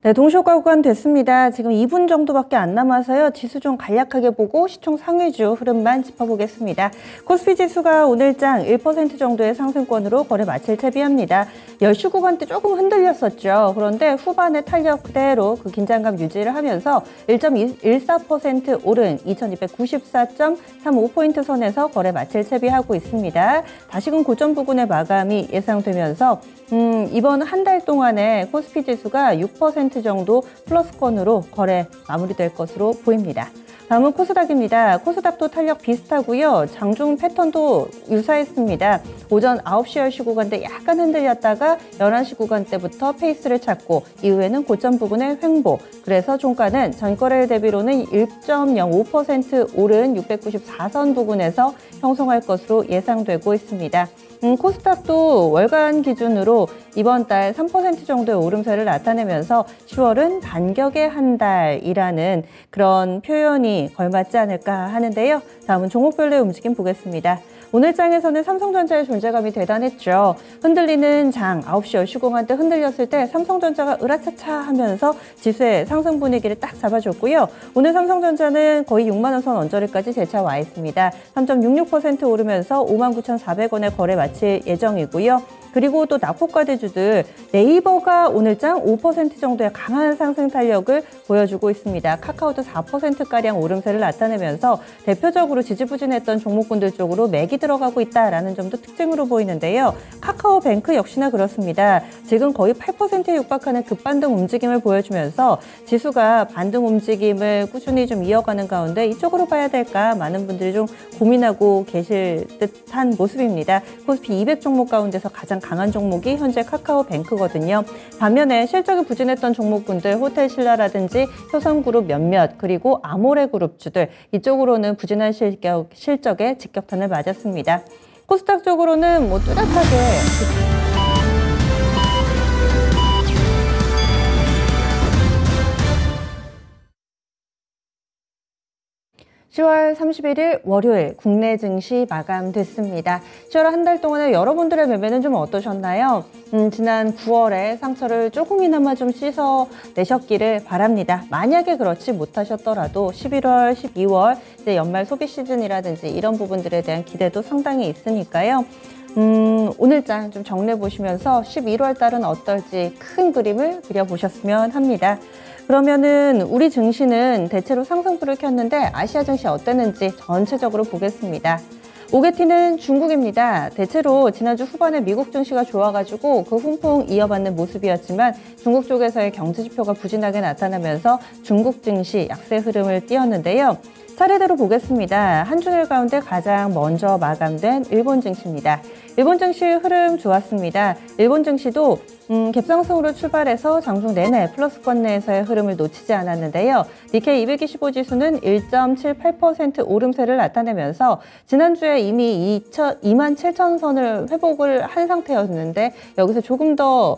네, 동시효과 구간됐습니다. 지금 2분 정도밖에 안 남아서요. 지수 좀 간략하게 보고 시총 상위주 흐름만 짚어보겠습니다. 코스피 지수가 오늘장 1% 정도의 상승권으로 거래 마칠 채비합니다. 10시 구간대 조금 흔들렸었죠. 그런데 후반에 탄력 그대로 그 긴장감 유지를 하면서 1.14% 오른 2294.35포인트 선에서 거래 마칠 채비하고 있습니다. 다시금 고점 부근의 마감이 예상되면서 이번 한 달 동안에 코스피 지수가 6% 정도 플러스권으로 거래 마무리될 것으로 보입니다. 다음은 코스닥입니다. 코스닥도 탄력 비슷하고요. 장중 패턴도 유사했습니다. 오전 9시, 10시 구간대 약간 흔들렸다가 11시 구간대부터 페이스를 찾고 이후에는 고점 부근의 횡보. 그래서 종가는 전거래일 대비로는 1.05% 오른 694선 부근에서 형성할 것으로 예상되고 있습니다. 코스닥도 월간 기준으로 이번 달 3% 정도의 오름세를 나타내면서 10월은 반격의 한 달이라는 그런 표현이 걸맞지 않을까 하는데요. 다음은 종목별로의 움직임 보겠습니다. 오늘 장에서는 삼성전자의 존재감이 대단했죠. 흔들리는 장 9시 10시 구간대 흔들렸을 때 삼성전자가 으라차차 하면서 지수의 상승 분위기를 딱 잡아줬고요. 오늘 삼성전자는 거의 6만 원 선 언저리까지 재차와 있습니다. 3.66% 오르면서 59,400원에 거래 마칠 예정이고요. 그리고 또 낙폭과대주들 네이버가 오늘장 5% 정도의 강한 상승 탄력을 보여주고 있습니다. 카카오도 4%가량 오름세를 나타내면서 대표적으로 지지부진했던 종목군들 쪽으로 맥이 들어가고 있다라는 점도 특징으로 보이는데요. 카카오뱅크 역시나 그렇습니다. 지금 거의 8%에 육박하는 급반등 움직임을 보여주면서 지수가 반등 움직임을 꾸준히 좀 이어가는 가운데 이쪽으로 봐야 될까 많은 분들이 좀 고민하고 계실 듯한 모습입니다. 코스피 200 종목 가운데서 가장 강한 종목이 현재 카카오뱅크거든요. 반면에 실적이 부진했던 종목군들 호텔신라라든지 효성그룹 몇몇 그리고 아모레그룹주들 이쪽으로는 부진한 실적에 직격탄을 맞았습니다. 코스닥 쪽으로는 뚜렷하게 10월 31일 월요일 국내 증시 마감됐습니다. 10월 한 달 동안에 여러분들의 매매는 좀 어떠셨나요? 지난 9월에 상처를 조금이나마 좀 씻어내셨기를 바랍니다. 만약에 그렇지 못하셨더라도 11월, 12월 이제 연말 소비 시즌이라든지 이런 부분들에 대한 기대도 상당히 있으니까요. 오늘장 좀 정리해 보시면서 11월 달은 어떨지 큰 그림을 그려보셨으면 합니다. 그러면은 우리 증시는 대체로 상승불을 켰는데 아시아 증시 어땠는지 전체적으로 보겠습니다. 오게티는 중국입니다. 대체로 지난주 후반에 미국 증시가 좋아가지고 그 훈풍 이어받는 모습이었지만 중국 쪽에서의 경제지표가 부진하게 나타나면서 중국 증시 약세 흐름을 띄었는데요. 차례대로 보겠습니다. 한중일 가운데 가장 먼저 마감된 일본 증시입니다. 일본 증시 흐름 좋았습니다. 일본 증시도 갭상승으로 출발해서 장중 내내 플러스권 내에서의 흐름을 놓치지 않았는데요. 니케이 225 지수는 1.78% 오름세를 나타내면서 지난주에 이미 27,000선을 회복을 한 상태였는데 여기서 조금 더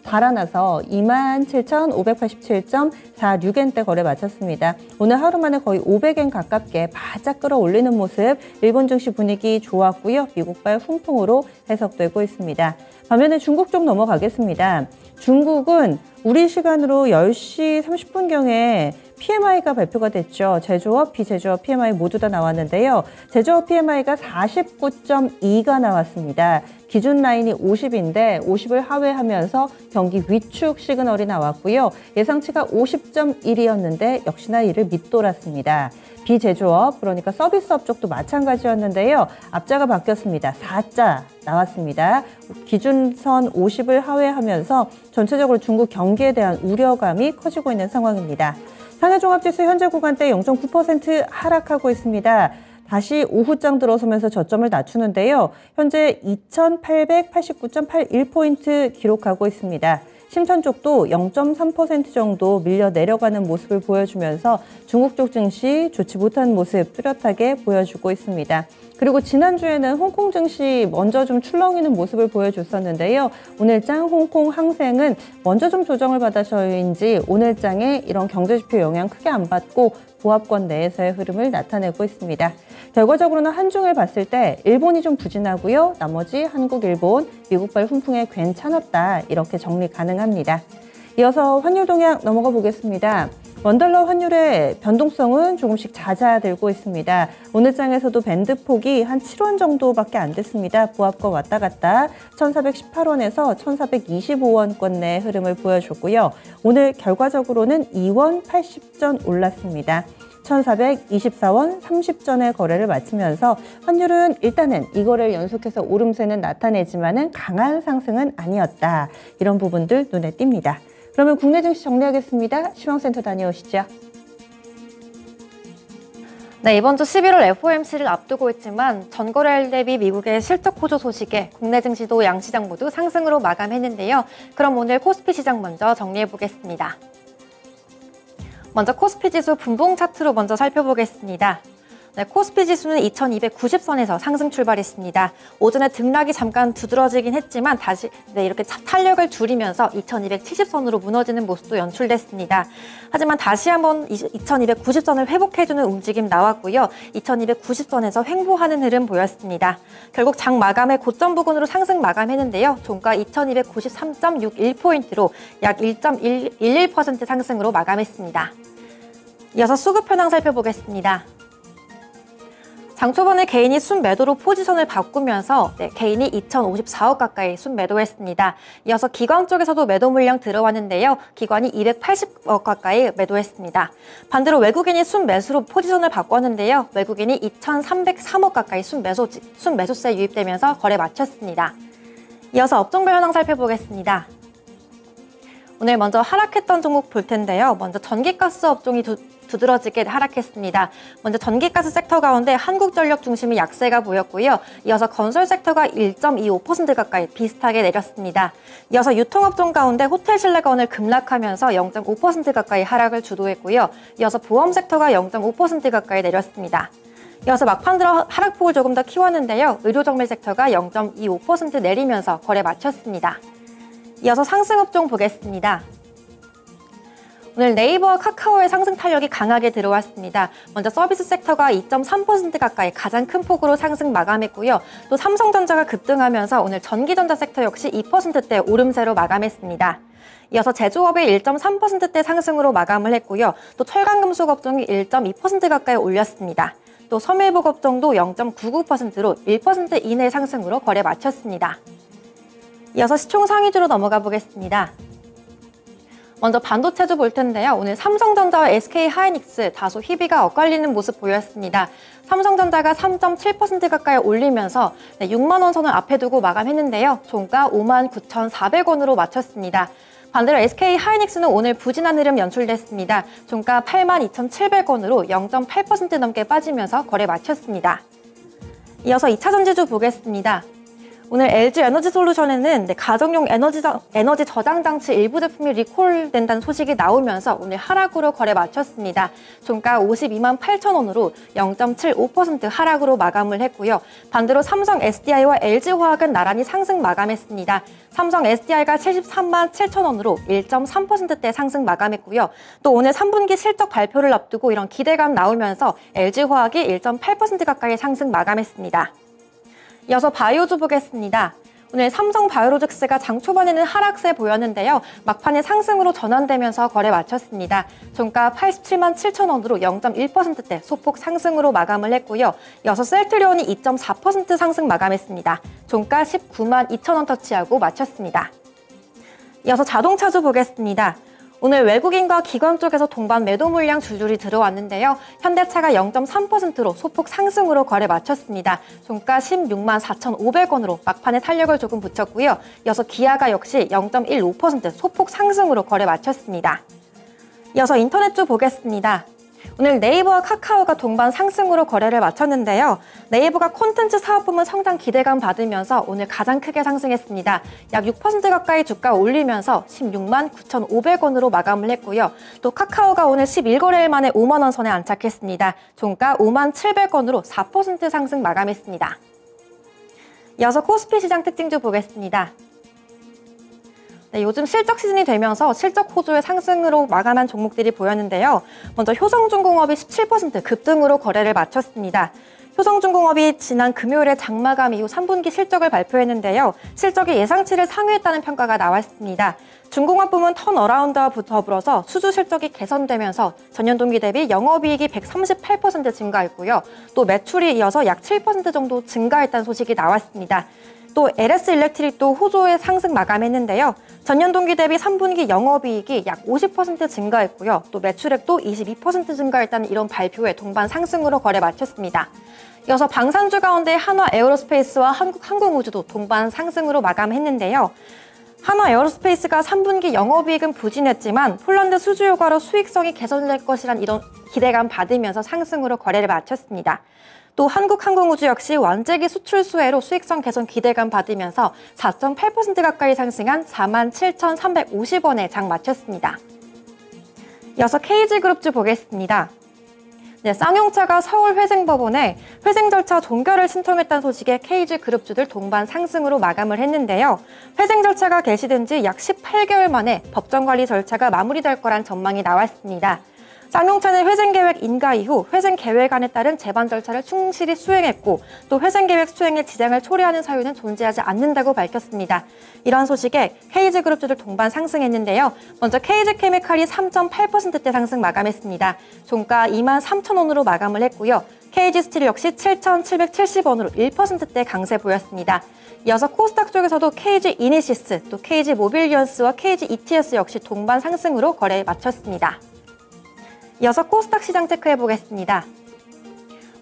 달아나서 27,587.46엔대 거래 마쳤습니다. 오늘 하루 만에 거의 500엔 가깝게 바짝 끌어올리는 모습, 일본 증시 분위기 좋았고요. 미국발 훈풍으로 해석되고 있습니다. 반면에 중국 쪽 넘어가겠습니다. 중국은 우리 시간으로 10시 30분경에 PMI가 발표가 됐죠. 제조업, 비제조업 PMI 모두 다 나왔는데요. 제조업 PMI가 49.2가 나왔습니다. 기준 라인이 50인데 50을 하회하면서 경기 위축 시그널이 나왔고요. 예상치가 50.1이었는데 역시나 이를 밑돌았습니다. 비제조업, 그러니까 서비스업 쪽도 마찬가지였는데요. 앞자가 바뀌었습니다. 4자 나왔습니다. 기준선 50을 하회하면서 전체적으로 중국 경기에 대한 우려감이 커지고 있는 상황입니다. 상해종합지수 현재 구간대 0.9% 하락하고 있습니다. 다시 오후장 들어서면서 저점을 낮추는데요. 현재 2,889.81포인트 기록하고 있습니다. 심천 쪽도 0.3% 정도 밀려 내려가는 모습을 보여주면서 중국 쪽 증시 좋지 못한 모습 뚜렷하게 보여주고 있습니다. 그리고 지난주에는 홍콩 증시 먼저 좀 출렁이는 모습을 보여줬었는데요. 오늘장 홍콩 항생은 먼저 좀 조정을 받아서인지 오늘장에 이런 경제지표 영향 크게 안 받고 보합권 내에서의 흐름을 나타내고 있습니다. 결과적으로는 한중을 봤을 때 일본이 좀 부진하고요. 나머지 한국, 일본, 미국발 훈풍에 괜찮았다 이렇게 정리 가능합니다. 이어서 환율 동향 넘어가 보겠습니다. 원달러 환율의 변동성은 조금씩 잦아들고 있습니다. 오늘 장에서도 밴드폭이 한 7원 정도밖에 안 됐습니다. 보합권 왔다 갔다 1,418원에서 1,425원권 내 흐름을 보여줬고요. 오늘 결과적으로는 2원 80전 올랐습니다. 1,424원 30전의 거래를 마치면서 환율은 일단은 이 거래를 연속해서 오름세는 나타내지만은 강한 상승은 아니었다. 이런 부분들 눈에 띕니다. 그러면 국내 증시 정리하겠습니다. 시황센터 다녀오시죠. 네, 이번 주 11월 FOMC를 앞두고 있지만 전거래일 대비 미국의 실적 호조 소식에 국내 증시도 양시장 모두 상승으로 마감했는데요. 그럼 오늘 코스피 시장 먼저 정리해 보겠습니다. 먼저 코스피 지수 분봉 차트로 먼저 살펴보겠습니다. 네, 코스피 지수는 2290선에서 상승 출발했습니다. 오전에 등락이 잠깐 두드러지긴 했지만 다시 이렇게 탄력을 줄이면서 2270선으로 무너지는 모습도 연출됐습니다. 하지만 다시 한번 2290선을 회복해주는 움직임 나왔고요. 2290선에서 횡보하는 흐름 보였습니다. 결국 장 마감의 고점 부근으로 상승 마감했는데요. 종가 2293.61포인트로 약 1.11% 상승으로 마감했습니다. 이어서 수급 현황 살펴보겠습니다. 장 초반에 개인이 순매도로 포지션을 바꾸면서 개인이 2,054억 가까이 순매도했습니다. 이어서 기관 쪽에서도 매도 물량 들어왔는데요. 기관이 280억 가까이 매도했습니다. 반대로 외국인이 순매수로 포지션을 바꿨는데요. 외국인이 2,303억 가까이 순매수세 유입되면서 거래 마쳤습니다. 이어서 업종별 현황 살펴보겠습니다. 오늘 먼저 하락했던 종목 볼 텐데요. 먼저 전기가스 업종이 두드러지게 하락했습니다. 먼저 전기가스 섹터 가운데 한국전력 중심의 약세가 보였고요. 이어서 건설 섹터가 1.25% 가까이 비슷하게 내렸습니다. 이어서 유통업종 가운데 호텔 신라가 오늘 급락하면서 0.5% 가까이 하락을 주도했고요. 이어서 보험 섹터가 0.5% 가까이 내렸습니다. 이어서 막판 들어 하락폭을 조금 더 키웠는데요. 의료정밀 섹터가 0.25% 내리면서 거래 마쳤습니다. 이어서 상승업종 보겠습니다. 오늘 네이버와 카카오의 상승 탄력이 강하게 들어왔습니다. 먼저 서비스 섹터가 2.3% 가까이 가장 큰 폭으로 상승 마감했고요. 또 삼성전자가 급등하면서 오늘 전기전자 섹터 역시 2%대 오름세로 마감했습니다. 이어서 제조업이 1.3%대 상승으로 마감을 했고요. 또 철강금속 업종이 1.2% 가까이 올렸습니다. 또 섬유회복 업종도 0.99%로 1% 이내 상승으로 거래 마쳤습니다. 이어서 시총 상위주로 넘어가 보겠습니다. 먼저 반도체주 볼 텐데요. 오늘 삼성전자와 SK하이닉스 다소 희비가 엇갈리는 모습 보였습니다. 삼성전자가 3.7% 가까이 올리면서 6만 원 선을 앞에 두고 마감했는데요. 종가 59,400원으로 마쳤습니다. 반대로 SK하이닉스는 오늘 부진한 흐름 연출됐습니다. 종가 82,700원으로 0.8% 넘게 빠지면서 거래 마쳤습니다. 이어서 2차 전지주 보겠습니다. 오늘 LG에너지솔루션에는 가정용 에너지 저장 장치 일부 제품이 리콜된다는 소식이 나오면서 오늘 하락으로 거래 마쳤습니다. 종가 52만 8천원으로 0.75% 하락으로 마감을 했고요. 반대로 삼성 SDI와 LG화학은 나란히 상승 마감했습니다. 삼성 SDI가 73만 7천원으로 1.3%대 상승 마감했고요. 또 오늘 3분기 실적 발표를 앞두고 이런 기대감 나오면서 LG화학이 1.8% 가까이 상승 마감했습니다. 이어서 바이오주 보겠습니다. 오늘 삼성 바이오로직스가 장 초반에는 하락세 보였는데요. 막판에 상승으로 전환되면서 거래 마쳤습니다. 종가 87만 7천원으로 0.1%대 소폭 상승으로 마감을 했고요. 이어서 셀트리온이 2.4% 상승 마감했습니다. 종가 19만 2천원 터치하고 마쳤습니다. 이어서 자동차주 보겠습니다. 오늘 외국인과 기관 쪽에서 동반 매도 물량 줄줄이 들어왔는데요. 현대차가 0.3%로 소폭 상승으로 거래 마쳤습니다. 종가 16만 4,500원으로 막판에 탄력을 조금 붙였고요. 이어서 기아가 역시 0.15% 소폭 상승으로 거래 마쳤습니다. 이어서 인터넷주 보겠습니다. 오늘 네이버와 카카오가 동반 상승으로 거래를 마쳤는데요. 네이버가 콘텐츠 사업 부문 성장 기대감 받으면서 오늘 가장 크게 상승했습니다. 약 6% 가까이 주가 올리면서 16만 9,500원으로 마감을 했고요. 또 카카오가 오늘 11거래일 만에 5만 원 선에 안착했습니다. 종가 5만 700원으로 4% 상승 마감했습니다. 이어서 코스피 시장 특징주 보겠습니다. 네, 요즘 실적 시즌이 되면서 실적 호조의 상승으로 마감한 종목들이 보였는데요. 먼저 효성중공업이 17% 급등으로 거래를 마쳤습니다. 효성중공업이 지난 금요일에 장마감 이후 3분기 실적을 발표했는데요. 실적이 예상치를 상회했다는 평가가 나왔습니다. 중공업 부문 턴어라운드와 더불어서 수주 실적이 개선되면서 전년 동기 대비 영업이익이 138% 증가했고요. 또 매출이 이어서 약 7% 정도 증가했다는 소식이 나왔습니다. 또 LS 일렉트릭도 호조의 상승 마감했는데요. 전년 동기 대비 3분기 영업이익이 약 50% 증가했고요. 또 매출액도 22% 증가했다는 이런 발표에 동반 상승으로 거래 마쳤습니다. 이어서 방산주 가운데 한화 에어로스페이스와 한국항공우주도 동반 상승으로 마감했는데요. 한화 에어로스페이스가 3분기 영업이익은 부진했지만 폴란드 수주 효과로 수익성이 개선될 것이란 이런 기대감 받으면서 상승으로 거래를 마쳤습니다. 또 한국항공우주 역시 완제기 수출 수혜로 수익성 개선 기대감 받으면서 4.8% 가까이 상승한 47,350원에 장 마쳤습니다. 이어서 KG그룹주 보겠습니다. 네, 쌍용차가 서울회생법원에 회생 절차 종결을 신청했다는 소식에 KG그룹주들 동반 상승으로 마감을 했는데요. 회생 절차가 개시된 지 약 18개월 만에 법정관리 절차가 마무리될 거란 전망이 나왔습니다. 쌍용차는 회생계획 인가 이후 회생계획안에 따른 재반 절차를 충실히 수행했고 또 회생계획 수행에 지장을 초래하는 사유는 존재하지 않는다고 밝혔습니다. 이런 소식에 KG그룹주들 동반 상승했는데요. 먼저 KG케미칼이 3.8%대 상승 마감했습니다. 종가 23,000원으로 마감을 했고요. KG스틸 역시 7,770원으로 1%대 강세 보였습니다. 이어서 코스닥 쪽에서도 KG이니시스, 또 KG모빌리언스와 KGETS 역시 동반 상승으로 거래에 마쳤습니다. 이어서 코스닥 시장 체크해 보겠습니다.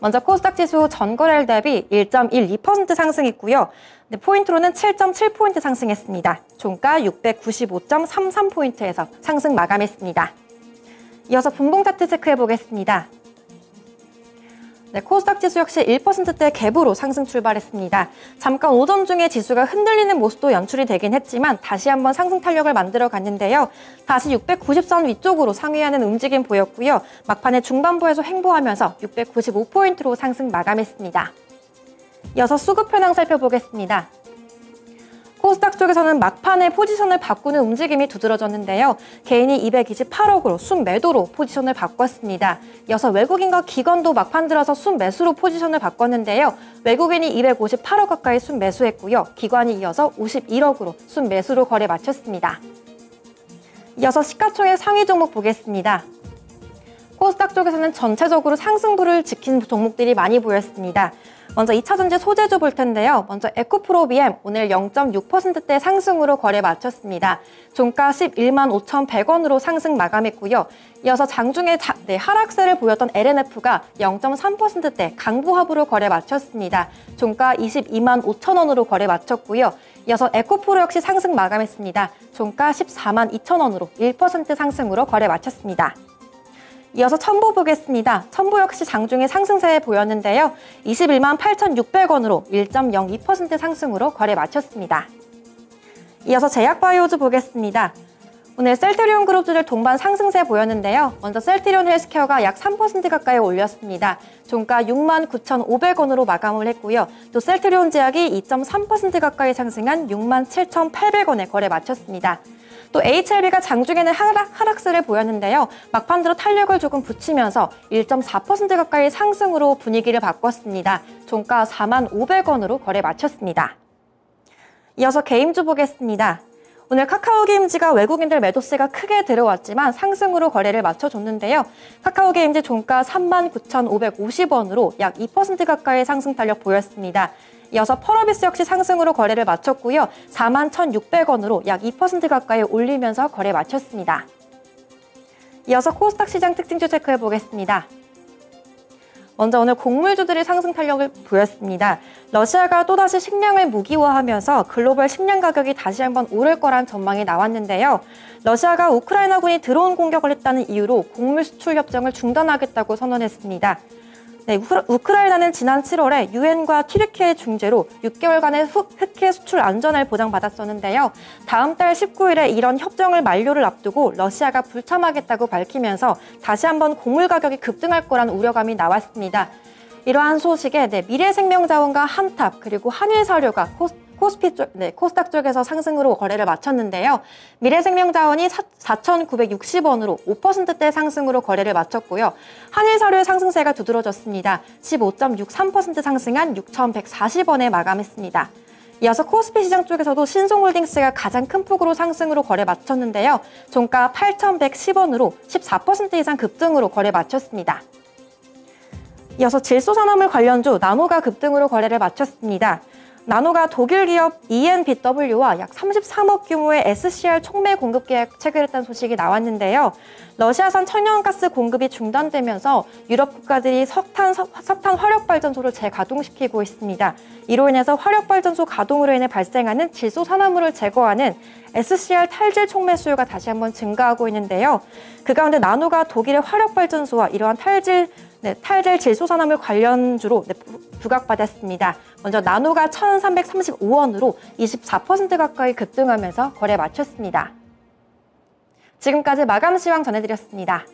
먼저 코스닥 지수 전거래일 대비 1.12% 상승했고요. 포인트로는 7.7포인트 상승했습니다. 종가 695.33포인트에서 상승 마감했습니다. 이어서 분봉 차트 체크해 보겠습니다. 네, 코스닥 지수 역시 1%대 갭으로 상승 출발했습니다. 잠깐 오전 중에 지수가 흔들리는 모습도 연출이 되긴 했지만 다시 한번 상승 탄력을 만들어 갔는데요. 다시 690선 위쪽으로 상회하는 움직임 보였고요. 막판에 중반부에서 횡보하면서 695포인트로 상승 마감했습니다. 이어서 수급 현황 살펴보겠습니다. 코스닥 쪽에서는 막판에 포지션을 바꾸는 움직임이 두드러졌는데요. 개인이 228억으로 순매도로 포지션을 바꿨습니다. 이어서 외국인과 기관도 막판 들어서 순매수로 포지션을 바꿨는데요. 외국인이 258억 가까이 순매수했고요. 기관이 이어서 51억으로 순매수로 거래 마쳤습니다. 이어서 시가총액 상위 종목 보겠습니다. 코스닥 쪽에서는 전체적으로 상승부를 지킨 종목들이 많이 보였습니다. 먼저 2차전지 소재주 볼 텐데요. 먼저 에코프로비엠 오늘 0.6%대 상승으로 거래 마쳤습니다. 종가 11만 5,100원으로 상승 마감했고요. 이어서 장중에 하락세를 보였던 LNF가 0.3%대 강보합으로 거래 마쳤습니다. 종가 22만 5천원으로 거래 마쳤고요. 이어서 에코프로 역시 상승 마감했습니다. 종가 14만 2천원으로 1% 상승으로 거래 마쳤습니다. 이어서 첨보 보겠습니다. 첨보 역시 장중에 상승세 보였는데요. 21만 8,600원으로 1.02% 상승으로 거래 마쳤습니다. 이어서 제약바이오즈 보겠습니다. 오늘 셀트리온 그룹주들 동반 상승세 보였는데요. 먼저 셀트리온 헬스케어가 약 3% 가까이 올렸습니다. 종가 6만 9,500원으로 마감을 했고요. 또 셀트리온 제약이 2.3% 가까이 상승한 6만 7,800원에 거래 마쳤습니다. 또 HLB가 장중에는 하락세를 보였는데요. 막판 들어 탄력을 조금 붙이면서 1.4% 가까이 상승으로 분위기를 바꿨습니다. 종가 4만 500원으로 거래 마쳤습니다. 이어서 게임주 보겠습니다. 오늘 카카오게임즈가 외국인들 매도세가 크게 들어왔지만 상승으로 거래를 마쳐줬는데요. 카카오게임즈 종가 39,550원으로 약 2% 가까이 상승 탄력 보였습니다. 이어서 펄어비스 역시 상승으로 거래를 마쳤고요. 41,600원으로 약 2% 가까이 올리면서 거래 마쳤습니다. 이어서 코스닥 시장 특징주 체크해 보겠습니다. 먼저 오늘 곡물주들이 상승 탄력을 보였습니다. 러시아가 또다시 식량을 무기화하면서 글로벌 식량 가격이 다시 한번 오를 거란 전망이 나왔는데요. 러시아가 우크라이나군이 드론 공격을 했다는 이유로 곡물 수출 협정을 중단하겠다고 선언했습니다. 네, 우크라이나는 지난 7월에 유엔과 튀르키예의 중재로 6개월간의 흑해 수출 안전을 보장받았었는데요. 다음 달 19일에 이런 협정을 만료를 앞두고 러시아가 불참하겠다고 밝히면서 다시 한번 곡물 가격이 급등할 거란 우려감이 나왔습니다. 이러한 소식에 미래생명자원과 한탑 그리고 한일사료가 코스닥 쪽에서 상승으로 거래를 마쳤는데요. 미래생명자원이 4,960원으로 5%대 상승으로 거래를 마쳤고요. 한일서류의 상승세가 두드러졌습니다. 15.63% 상승한 6,140원에 마감했습니다. 이어서 코스피 시장 쪽에서도 신송홀딩스가 가장 큰 폭으로 상승으로 거래 마쳤는데요. 종가 8,110원으로 14% 이상 급등으로 거래 마쳤습니다. 이어서 질소산화물 관련주 나노가 급등으로 거래를 마쳤습니다. 나노가 독일 기업 ENBW와 약 33억 규모의 SCR 촉매 공급 계약 체결했다는 소식이 나왔는데요. 러시아산 천연가스 공급이 중단되면서 유럽 국가들이 석탄 화력발전소를 재가동시키고 있습니다. 이로 인해서 화력발전소 가동으로 인해 발생하는 질소산화물을 제거하는 SCR 탈질 촉매 수요가 다시 한번 증가하고 있는데요. 그 가운데 나노가 독일의 화력발전소와 이러한 탈질 질소산화물 관련주로 부각받았습니다. 먼저 나노가 1,335원으로 24% 가까이 급등하면서 거래 마쳤습니다. 지금까지 마감 시황 전해드렸습니다.